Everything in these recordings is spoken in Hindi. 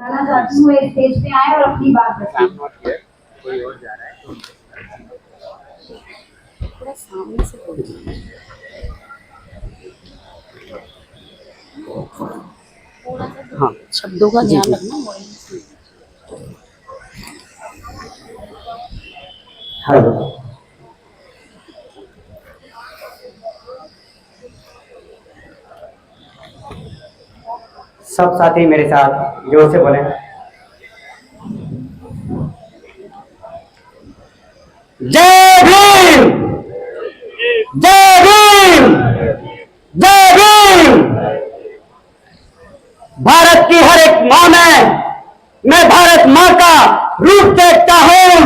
बताना चाहती हूँ एक स्टेज पे आए और अपनी बात बताएं। कोई और जा रहा है तो थोड़ा सामने से बोलिए। थोड़ा सा हाँ शब्दों का ध्यान रखना। हेलो। सब साथी मेरे साथ जोर से बोलें। जय भीम, जय भीम, जय भीम। भारत की हर एक माँ में मैं भारत माँ का रूप देखता हूँ।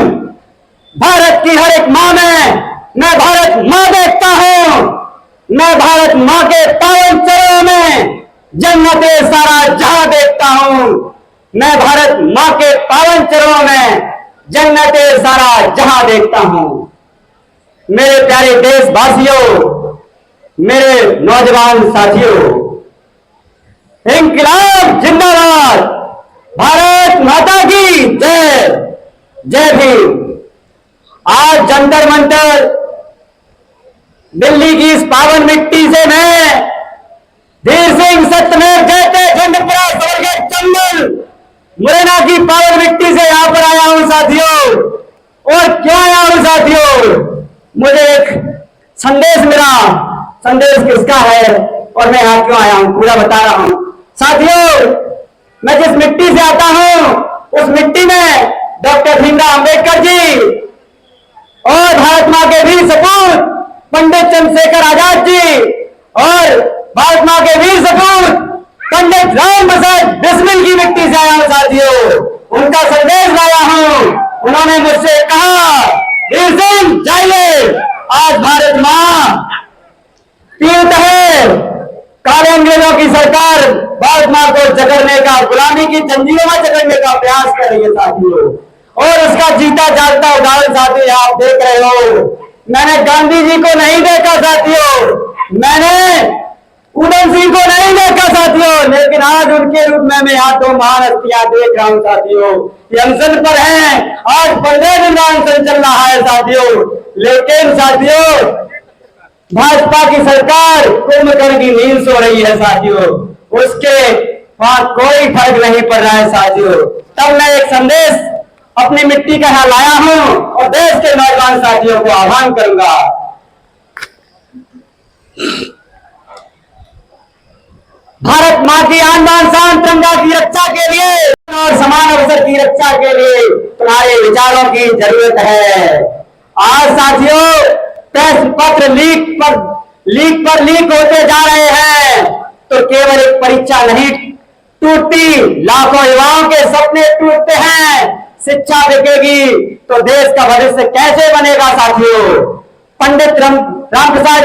भारत की हर एक माँ में मैं भारत माँ देखता हूँ। मैं भारत माँ के पावन चरणों में जन्नते सारा जहां देखता हूँ। मैं भारत माँ के पावन चरणों में जन्नते सारा जहां देखता हूँ। मेरे प्यारे देशवासियों, मेरे नौजवान साथियों, इंकलाब जिंदाबाद, भारत माता की जय, जय भीम। आज जंतर मंतर दिल्ली की इस पावन मिट्टी से मैं धीर सिंह सत्यमेव जयते खंडपुरा स्वर्गीय चंबल मुरैना की पावन मिट्टी से यहां पर आया हूं साथियों। और क्यों आया हूं साथियों? मुझे एक संदेश मिला। संदेश किसका है और मैं यहां क्यों आया हूं पूरा बता रहा हूं साथियों। मैं जिस मिट्टी से आता हूं उस मिट्टी में डॉक्टर भीमराव अंबेडकर जी और भारत मां के वीर सपूत पंडित चंद्रशेखर आजाद जी और भारत मां के वीर सपूत पंडित राम प्रसाद बिस्मिल की मिट्टी से आया हूं साथियों। उनका संदेश लाया हूं। उन्होंने मुझसे कहा, वीर सिंह जाइए, आज भारत मां पीड़ित है। काले अंग्रेजों की सरकार भारत मां को जकड़ने का, गुलामी की जंजीरों में जकड़ने का प्रयास कर रही है साथियों। और उसका जीता जागता उदाहरण साथियों आप देख रहे हो। मैंने गांधी जी को नहीं देखा साथियों, मैंने उधम सिंह को नहीं देखा साथियों, लेकिन आज उनके रूप में मैं यहाँ दो महान हस्तियां देख रहा हूं साथियों। ये अनशन पर हैं, आज 15 दिन का अनशन चल रहा है साथियों। लेकिन साथियों भाजपा की सरकार कुंभकर्ण की नींद सो रही है साथियों। उसके वहां कोई फर्क नहीं पड़ रहा है साथियों। तब मैं एक संदेश अपनी मिट्टी का यहाँ लाया हूं और देश के नौजवान साथियों को आह्वान करूंगा। भारत मां की आन बान शान तिरंगा की रक्षा के लिए और समान अवसर की रक्षा के लिए तुम्हारे विचारों की जरूरत है। आज साथियों प्रश्न पत्र लीक होते जा रहे हैं तो केवल एक परीक्षा नहीं टूटती, लाखों युवाओं के सपने टूटते हैं। शिक्षा बिकेगी तो देश का भविष्य कैसे बनेगा साथियों? पंडित रामप्रसाद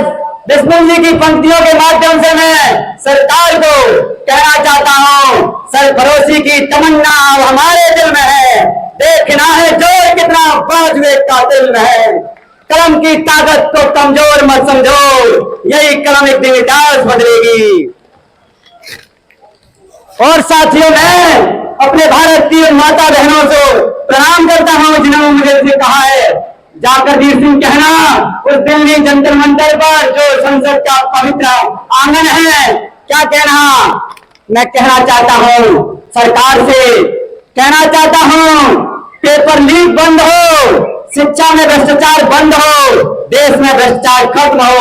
बिस्मिल जी की पंक्तियों के माध्यम से मैं सरकार को कहना चाहता हूं, सरफरोशी की तमन्ना अब हमारे दिल में है। देखना है जोर कितना बाजुए कातिल में है। कलम की ताकत को कमजोर मत समझो, यही कलम एक दिन इतिहास बदलेगी। और साथियों मैं अपने भारत की माता बहनों को प्रणाम करता हूं जिन्होंने मुझे कहा है जाकर वीर सिंह कहना उस दिल्ली जंतर मंतर पर जो संसद का पवित्र आंगन है, क्या कहना? मैं कहना चाहता हूं सरकार से, कहना चाहता हूं पेपर लीक बंद हो, शिक्षा में भ्रष्टाचार बंद हो, देश में भ्रष्टाचार खत्म हो,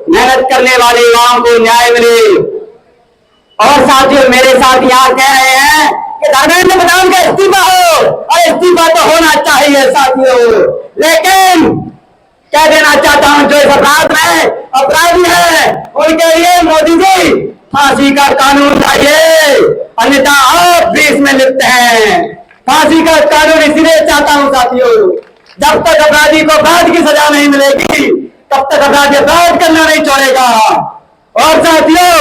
मेहनत करने वाले युवाओं को न्याय मिले। और साथियों मेरे साथ यहाँ कह रहे हैं कि धर्मेंद्र प्रधान का इस्तीफा हो, और इस्तीफा तो होना चाहिए साथियों। लेकिन कह देना चाहता हूं जो इस अपराध में अपराधी है उनके लिए मोदी जी फांसी का कानून लाइए, अन्यथा आप भी इसमें लिप्त हैं। फांसी का कानून इसलिए चाहता हूं साथियों, जब तक अपराधी को अपराध की सजा नहीं मिलेगी तब तक अपराधी अपराध करना नहीं छोड़ेगा। और साथियों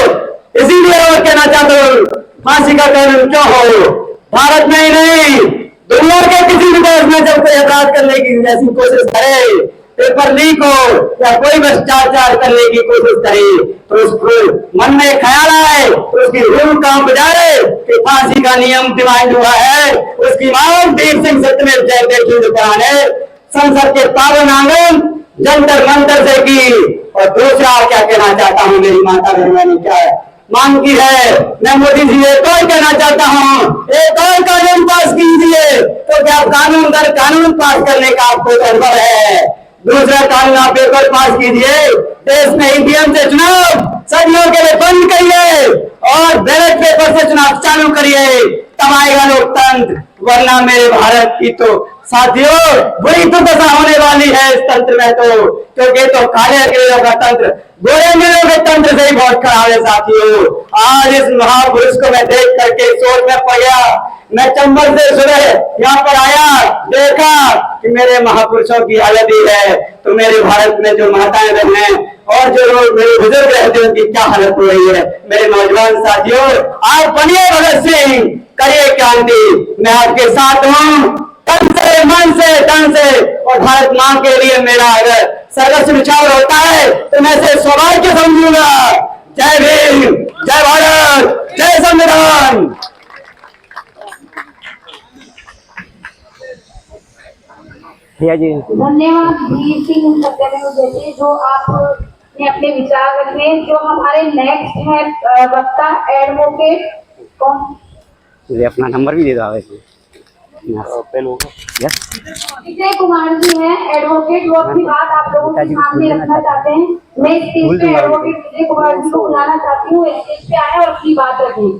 इसीलिए और कहना चाहता हूं फांसी का कानून क्यों हो, भारत में ही नहीं दुनिया के किसी भी देश में जब कोई अपराध करने की ऐसी कोशिश करे पेपर लीक हो या कोई भ्रष्टाचार करने की कोशिश करे तो उसको मन में ख्याल आए, उसकी रूह कांप जाए कि फांसी का नियम डिमांड हुआ है। उसकी मांग वीर सिंह सत्यमेव जयते हिंदुस्तान है संसद के पावन आंगन जंतर मंतर से की। और दूसरा क्या कहना चाहता हूँ, मेरी माता बहनों ने क्या मांग की है, मैं मोदी जी एक और कहना चाहता हूँ, एक और कानून पास कीजिए। तो क्या कानून दर कानून पास करने का आपको अनुभव है? दूसरा कानून आप एक और पास कीजिए, देश में ईवीएम से चुनाव सदियों के लिए बंद करिए और बैलेट पेपर से चुनाव चालू करिए, तब आएगा लोकतंत्र। वरना मेरे भारत की तो साथियों बुरी दुर्दशा होने वाली है इस तंत्र में, तो क्योंकि तो काले अंग्रेजों का तंत्र गोरे अंग्रेजों के तंत्र से ही बहुत खराब है साथियों। आज इस महापुरुष को मैं देख करके सोच में पड़ गया। मैं चंबल से सुबह यहाँ पर आया, देखा कि मेरे महापुरुषों की हालत ही है, तो मेरे भारत में जो माताएं बहनें और जो लोग मेरे बुजुर्ग रहते हैं उनकी क्या हालत हो रही है। मेरे नौजवान साथियों, आप बनिए भगत सिंह, करिए क्रांति, मैं आपके साथ हूँ तन से मन से तन से। और भारत मां के लिए मेरा अगर सर्वस्व निछावर होता है तो मैं इसे सौभाग्य समझूंगा। जय भीम, जय भारत, जय संविधान। भैया जी धन्यवाद वीर सिंह सत्यमेव जयते, जो आपने अपने विचार रखे। जो हमारे नेक्स्ट है वक्ता एडवोकेट कौन, मुझे अपना नंबर भी दे दो वैसे। यस, विजय कुमार जी हैं एडवोकेट, वो अपनी बात आप लोगों के सामने रखना चाहते हैं। मैं स्टेज पे एडवोकेट विजय कुमार जी को बुलाना चाहती हूँ, स्टेज पे आए और अपनी बात रखें।